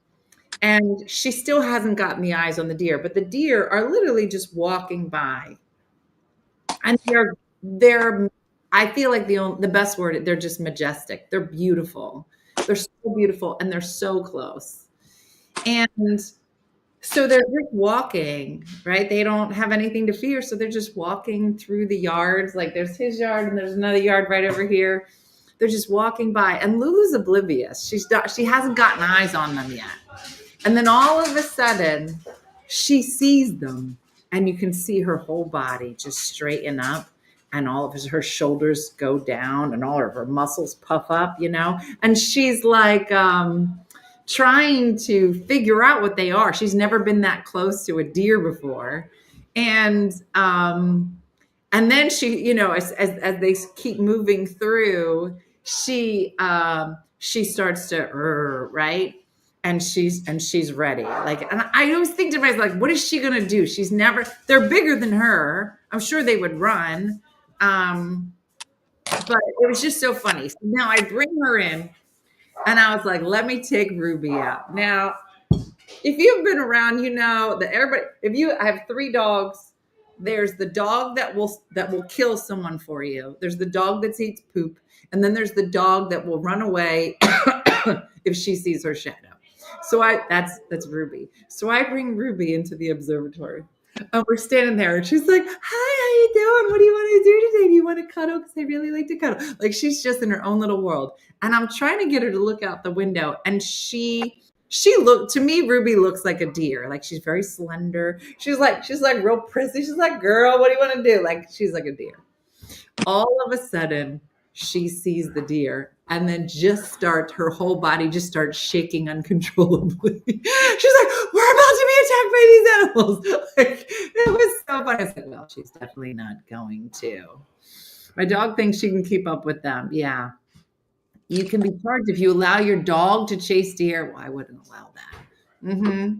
And she still hasn't gotten the eyes on the deer, but the deer are literally just walking by. And they're I feel like the best word, they're just majestic. They're beautiful. They're so beautiful and they're so close. And so they're just walking, right? They don't have anything to fear. So they're just walking through the yards. Like there's his yard and there's another yard right over here. They're just walking by and Lulu's oblivious. She hasn't gotten eyes on them yet. And then all of a sudden, she sees them, and you can see her whole body just straighten up, and all of her shoulders go down, and all of her muscles puff up, and she's like trying to figure out what they are. She's never been that close to a deer before. And then she, as they keep moving through, she starts to, right? And she's ready. Like, and I always think to myself, like, what is she gonna do? They're bigger than her. I'm sure they would run. But it was just so funny. So now I bring her in and I was like, let me take Ruby out. Now, if you've been around, that I have 3 dogs. There's the dog that will kill someone for you. There's the dog that eats poop. And then there's the dog that will run away if she sees her shadow. So that's Ruby. So I bring Ruby into the observatory. And we're standing there and she's like, hi, how you doing? What do you want to do today? Do you want to cuddle? Because I really like to cuddle. Like she's just in her own little world. And I'm trying to get her to look out the window. And to me, Ruby looks like a deer. Like she's very slender. She's like real prissy. She's like, girl, what do you want to do? Like she's like a deer. All of a sudden, she sees the deer and then her whole body just starts shaking uncontrollably. She's like, we're about to be attacked by these animals. Like, it was so funny. I was like, well, she's definitely not going to. My dog thinks she can keep up with them. Yeah. You can be charged if you allow your dog to chase deer. Well, I wouldn't allow that. Mm-hmm.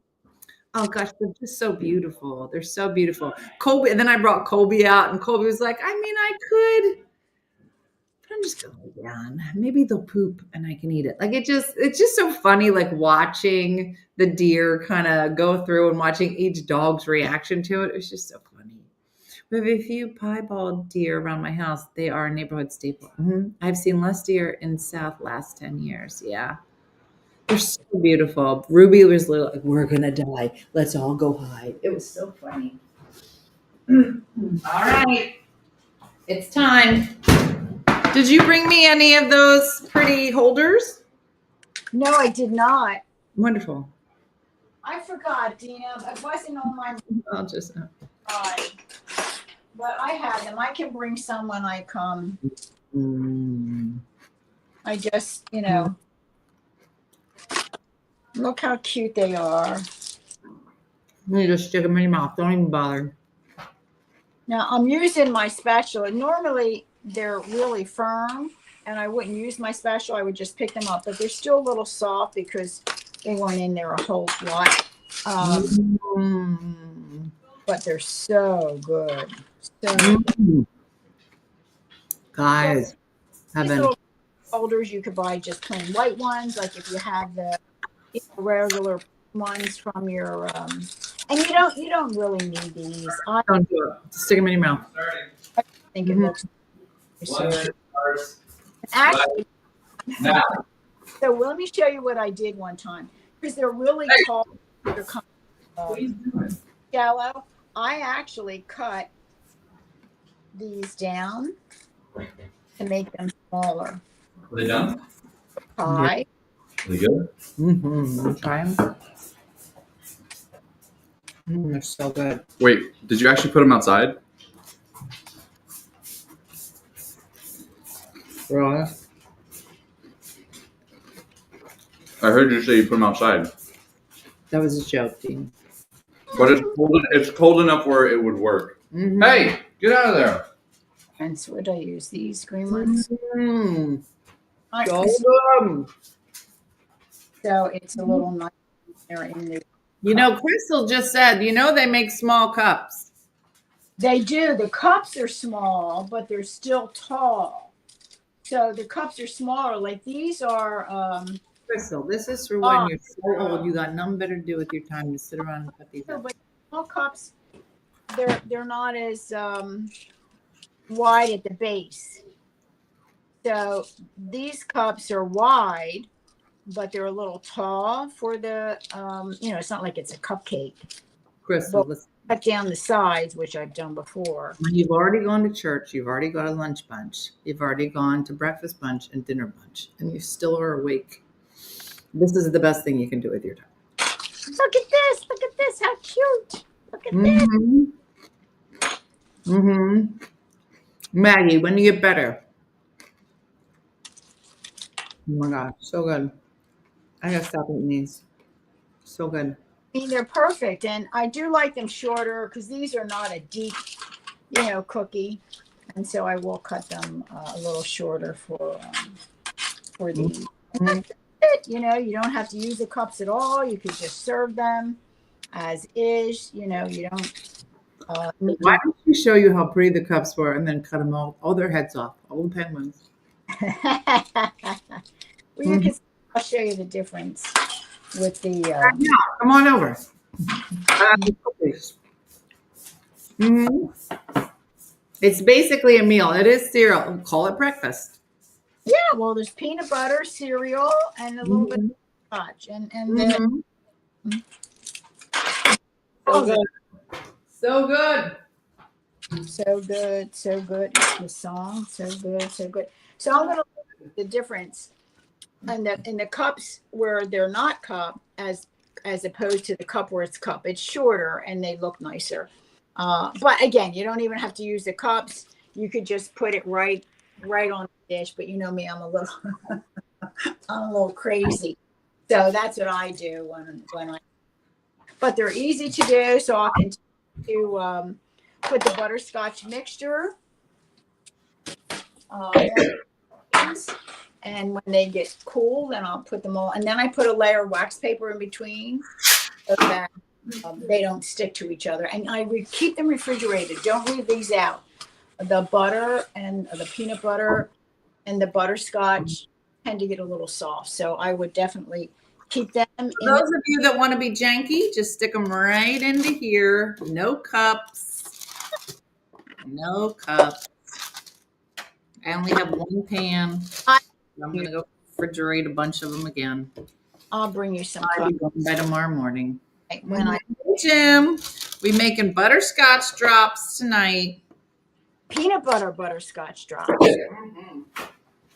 Oh gosh, they're just so beautiful. They're so beautiful. Colby, and then I brought Colby out and Colby was like, I could, but I'm just going to lay down. Maybe they'll poop and I can eat it. Like it's just so funny, like watching the deer kind of go through and watching each dog's reaction to it. It was just so funny. We have a few piebald deer around my house. They are a neighborhood staple. I've seen less deer in South last 10 years. Yeah. They're so beautiful. Ruby was little, like, we're going to die. Let's all go hide. It was so funny. All right. It's time. Did you bring me any of those pretty holders? No, I did not. Wonderful. I forgot, Dina. It wasn't on my I'll just. mind. But I have them. I can bring some when I come. I just, look how cute they are. You just stick them in your mouth. Don't even bother. Now I'm using my spatula. Normally they're really firm and I wouldn't use my spatula. I would just pick them up, but they're still a little soft because they weren't in there a whole lot. But they're so good. So good. Guys, These little holders you could buy just plain white ones, like if you have the regular ones from your and you don't really need these. I don't do it. Just stick them in your mouth. think it looks so actually Now. so let me show you what I did one time because they're really tall, they're kind of shallow. I actually cut these down to make them smaller. Are they done? Pie. Are they good? Try them. They're so good. Wait, did you actually put them outside? Really? I heard you say you put them outside. That was a joke, Dean. But it's cold enough where it would work. Hey, get out of there. And so would I use these green ones? So good. So it's a little nice there in the. Crystal just said, they make small cups. They do. The cups are small, but they're still tall. So the cups are smaller. Like these are. Crystal, this is for when you're so old, you got nothing better to do with your time to sit around and cut these up. But small cups, they're not as wide at the base. So these cups are wide, but they're a little tall for the. It's not like it's a cupcake. Crystal, But cut down the sides, which I've done before. when you've already gone to church, you've already got a lunch bunch, you've already gone to breakfast bunch and dinner bunch, and you still are awake. This is the best thing you can do with your time. Look at this! Look at this! How cute! Look at this! Maggie, when you get better. Oh my God, so good. I gotta stop eating these. So good. I mean, they're perfect, and I do like them shorter because these are not a deep, cookie, and so I will cut them a little shorter for these. You don't have to use the cups at all. You could just serve them as is. You don't. Why don't you show you how pretty the cups were and then cut them all their heads off, all the penguins? I'll show you the difference with the. Come on over. It's basically a meal. It is cereal. Call it breakfast. Yeah, well, there's peanut butter, cereal, and a little bit of scotch, and then. So good. So good. So good, so good. It's the song, so good, so good. So I'm gonna look at the difference in the cups where they're not cup as opposed to the cup where it's cup. It's shorter and they look nicer. But again, you don't even have to use the cups. You could just put it right on the dish. But you know me, I'm a little crazy. So that's what I do when I. But they're easy to do, so I'll continue to put the butterscotch mixture. And when they get cool, then I'll put them all. And then I put a layer of wax paper in between so that they don't stick to each other. And I keep them refrigerated. Don't leave these out. The butter and the peanut butter and the butterscotch tend to get a little soft. So I would definitely keep them. For those of you that want to be janky, just stick them right into here. No cups. No cups. I only have one pan. I- I'm gonna go refrigerate a bunch of them again. I'll bring you some I'll be coffee going by tomorrow morning. when I Hey, Jim, we making butterscotch drops tonight. peanut butter butterscotch drops.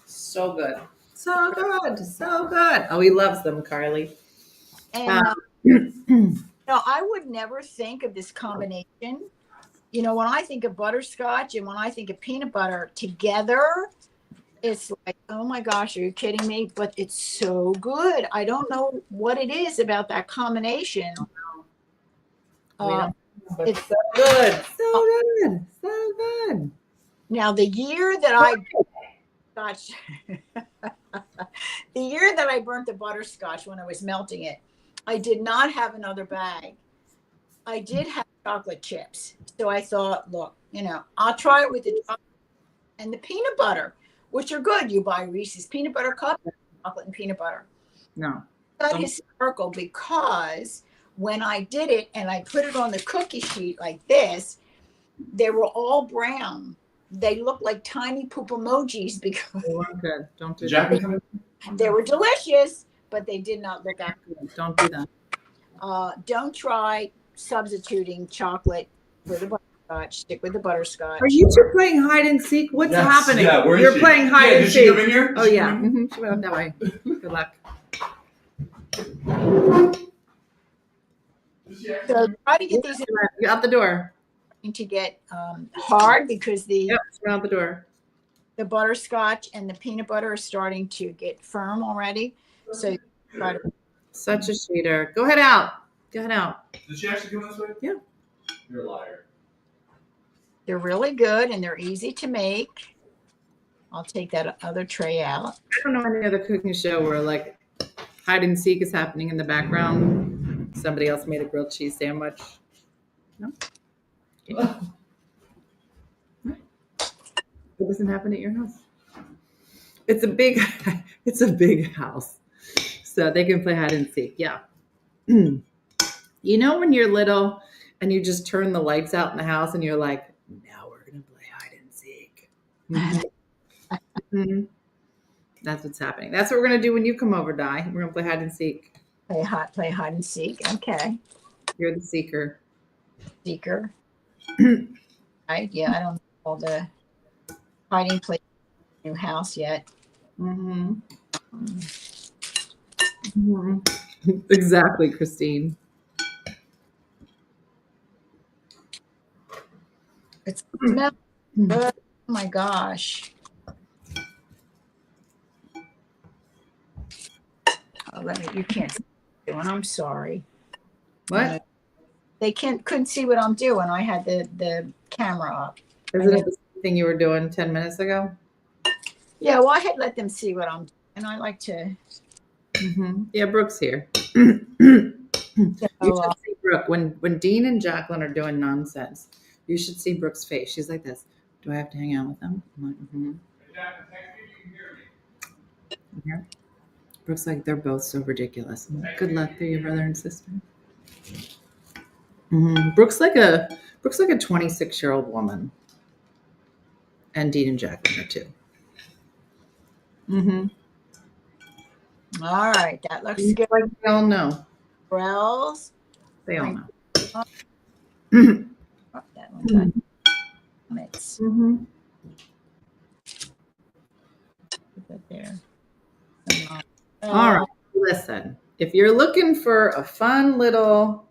So good. So good. So good. Oh, he loves them, Carly. And no, I would never think of this combination. You know, when I think of butterscotch and when I think of peanut butter together, it's like, oh my gosh, are you kidding me? But it's so good. I don't know what it is about that combination. We don't, but it's so good. So good. So good. now the year that I gosh, the year that I burnt the butterscotch when I was melting it, I did not have another bag. I did have chocolate chips. So I thought, look, you know, I'll try it with the chocolate and the peanut butter, which are good. You buy Reese's peanut butter cup, chocolate and peanut butter. No. Got hysterical because when I did it and I put it on the cookie sheet like this, they were all brown. They looked like tiny poop emojis because They weren't good. Don't do Jack that. coming? they were delicious, but they did not look accurate. Don't do that. Don't try substituting chocolate for the butterscotch. Stick with the butterscotch. Are you two playing hide and seek? What's Yes. happening? Yeah, where is You're she? playing hide Yeah, and did seek. she come in here? Oh Did she yeah. come in here? She went that way. Good luck. So try to get these You're out the door. to get hard because Yep, she's out the door. the butterscotch and the peanut butter are starting to get firm already. So try to. Such a cheater. Go ahead out. Go ahead out. Did she actually come this way? Yeah. You're a liar. They're really good and they're easy to make. I'll take that other tray out. I don't know any other cooking show where like hide and seek is happening in the background. Somebody else made a grilled cheese sandwich. No. Okay. It doesn't happen at your house. It's a big house. So they can play hide and seek. Yeah. You know when you're little and you just turn the lights out in the house and you're like, now we're gonna play hide and seek. Mhm. That's what's happening. That's what we're gonna do when you come over, Di. We're gonna play hide and seek. Play hide and seek. Okay. You're the seeker. Seeker. Right? Yeah, I don't know all the hiding place in the new house yet. Mm-hmm. Mm-hmm. Exactly, Christine. It's smells good. Oh my gosh. Oh, you can't see what I'm doing. I'm sorry. What? They couldn't see what I'm doing. I had the camera up. Isn't it the same thing you were doing 10 minutes ago? Yeah, well, I had let them see what I'm doing. And I like to. Mm-hmm. Yeah, Brooke's here. You So, should see Brooke when Dean and Jacqueline are doing nonsense. You should see Brooke's face. She's like this. Do I have to hang out with them? I'm like, mm-hmm. Yeah. Brooke's like, they're both so ridiculous. I'm like, good luck. They're your brother and sister. Mm-hmm. Brooke's like a 26-year-old woman. And Dean and Jacqueline are too. Mm-hmm. all right, that looks good. Like they all know. Wells. They all know. Oh, that one done. Mix. Mm-hmm. Put that there. All right. Listen, if you're looking for a fun little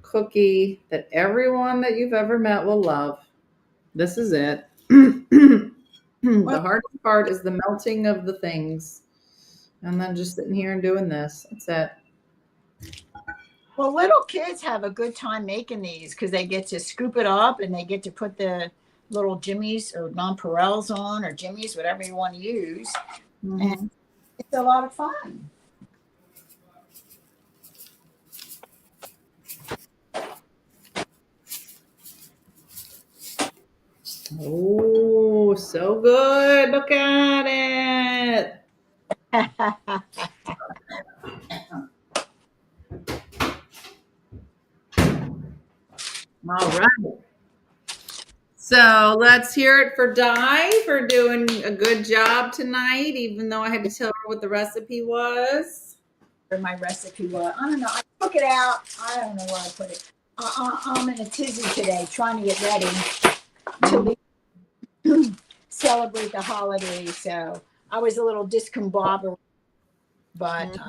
cookie that everyone that you've ever met will love, this is it. The hardest part is the melting of the things. And then just sitting here and doing this. That's it. Well, little kids have a good time making these because they get to scoop it up and they get to put the little jimmies or nonpareils on or jimmies, whatever you want to use. Mm-hmm. And it's a lot of fun. Oh, so good. Look at it. All right. So let's hear it for Di for doing a good job tonight, even though I had to tell her what the recipe was. My recipe was, I don't know. I took it out. I don't know where I put it. I'm in a tizzy today, trying to get ready to celebrate the holidays. So I was a little discombobulated, but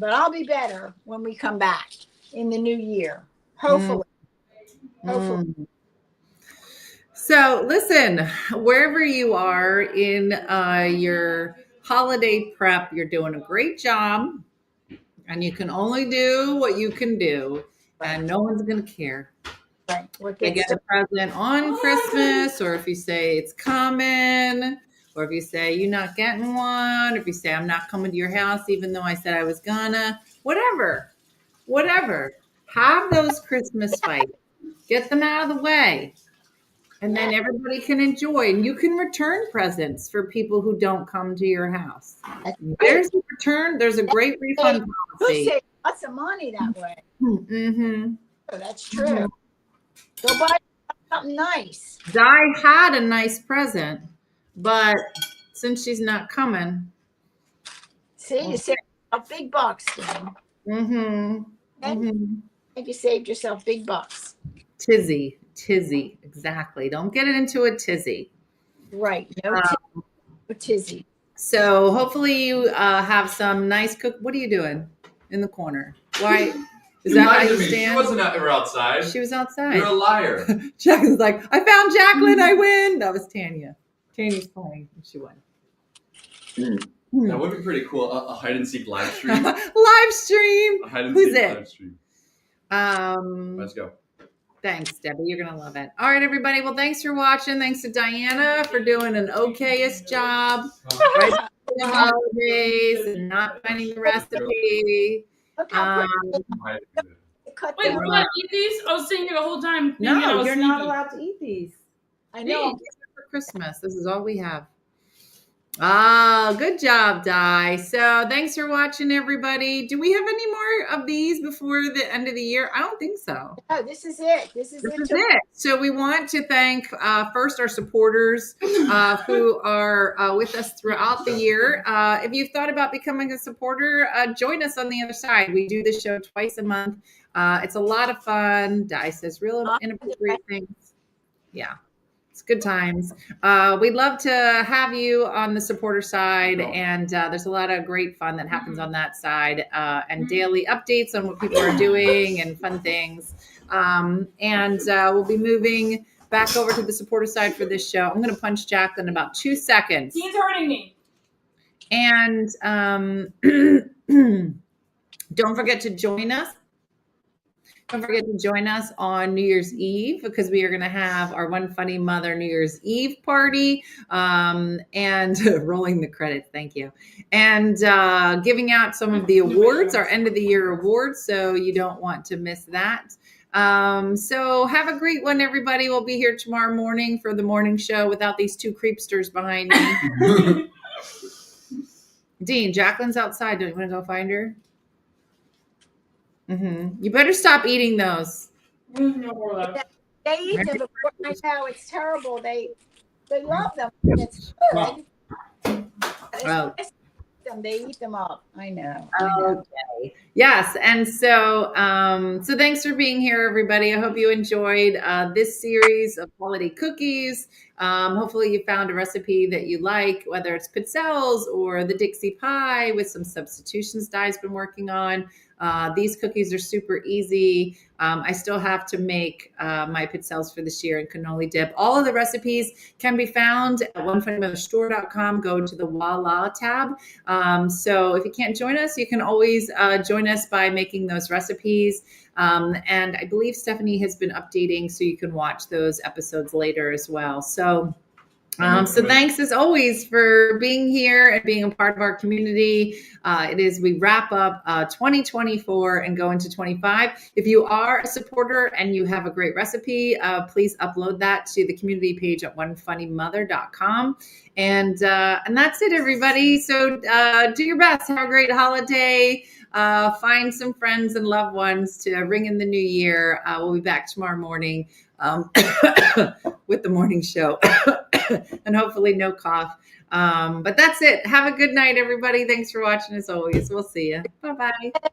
I'll be better when we come back in the new year. Hopefully. Hopefully. So listen, wherever you are in your holiday prep, you're doing a great job, and you can only do what you can do, and no one's going to care. Right. What You gets get a present on Christmas, or if you say it's coming, or if you say you're not getting one, or if you say I'm not coming to your house even though I said I was gonna, whatever. Have those Christmas fights. Get them out of the way. And then everybody can enjoy, and you can return presents for people who don't come to your house. There's a return. There's a great refund who policy. saved lots of money that way? Mm-hmm. Oh, that's true. Go buy something nice. Di had a nice present, but since she's not coming, See, you saved yourself big bucks, Dan. mm-hmm. You saved yourself big bucks. Tizzy, exactly. Don't get it into a tizzy. Right. No tizzy. So hopefully you have some nice cook. What are you doing in the corner? Why? Is that how you She stand? wasn't out there outside. She was outside. You're a liar. Jacqueline's like, I found Jacqueline, I win. That was Tanya. Tanya's playing, and she won. That would be pretty cool. A hide and seek live stream. Live stream. A hide and Who's seek it? live stream. Let's go. Thanks, Debbie. You're going to love it. All right, everybody. Well, thanks for watching. Thanks to Diana for doing an okayest job right before the holidays and not finding the recipe. Look how Wait, we're allowed to eat these? I was sitting here the whole time. thinking I No, was you're not sneaky. allowed to eat these. I know. These are for Christmas. This is all we have. Ah, good job, Di. So thanks for watching, everybody. Do we have any more of these before the end of the year? I don't think so. Oh, this is it. This is it. So we want to thank first our supporters who are with us throughout the year. If you've thought about becoming a supporter, join us on the other side. We do this show twice a month. It's a lot of fun. Di says real inappropriate things. Yeah. It's good times. We'd love to have you on the supporter side, and there's a lot of great fun that happens on that side, and daily updates on what people are doing and fun things. And we'll be moving back over to the supporter side for this show. I'm going to punch Jacqueline in about 2 seconds. He's hurting me. And don't forget to join us. Don't forget to join us on New Year's Eve, because we are going to have our One Funny Mother New Year's Eve party, and rolling the credits. Thank you. And giving out some of the awards, our end of the year awards. So you don't want to miss that. So have a great one, everybody. We'll be here tomorrow morning for the morning show without these two creepsters behind me. Dean, Jacqueline's outside. Don't you want to go find her? You better stop eating those. There's no more left. They eat them. Before, I know it's terrible. They love them. It's good. Oh. They eat them up. I know. Okay. Yes. And so, so thanks for being here, everybody. I hope you enjoyed this series of holiday cookies. Hopefully you found a recipe that you like, whether it's pizzelles or the Dixie pie with some substitutions Di's been working on. These cookies are super easy. I still have to make my pizzelles for this year in cannoli dip. All of the recipes can be found at onefunnymotherstore.com. Go to the Voila tab. So if you can't join us, you can always join us by making those recipes. And I believe Stephanie has been updating, so you can watch those episodes later as well. So thanks as always for being here and being a part of our community. We wrap up 2024 and go into 25. If you are a supporter and you have a great recipe, please upload that to the community page at onefunnymother.com. And that's it, everybody. So do your best. Have a great holiday. Find some friends and loved ones to ring in the new year. We'll be back tomorrow morning with the morning show and hopefully no cough. But that's it. Have a good night, everybody. Thanks for watching as always. We'll see you. Bye-bye.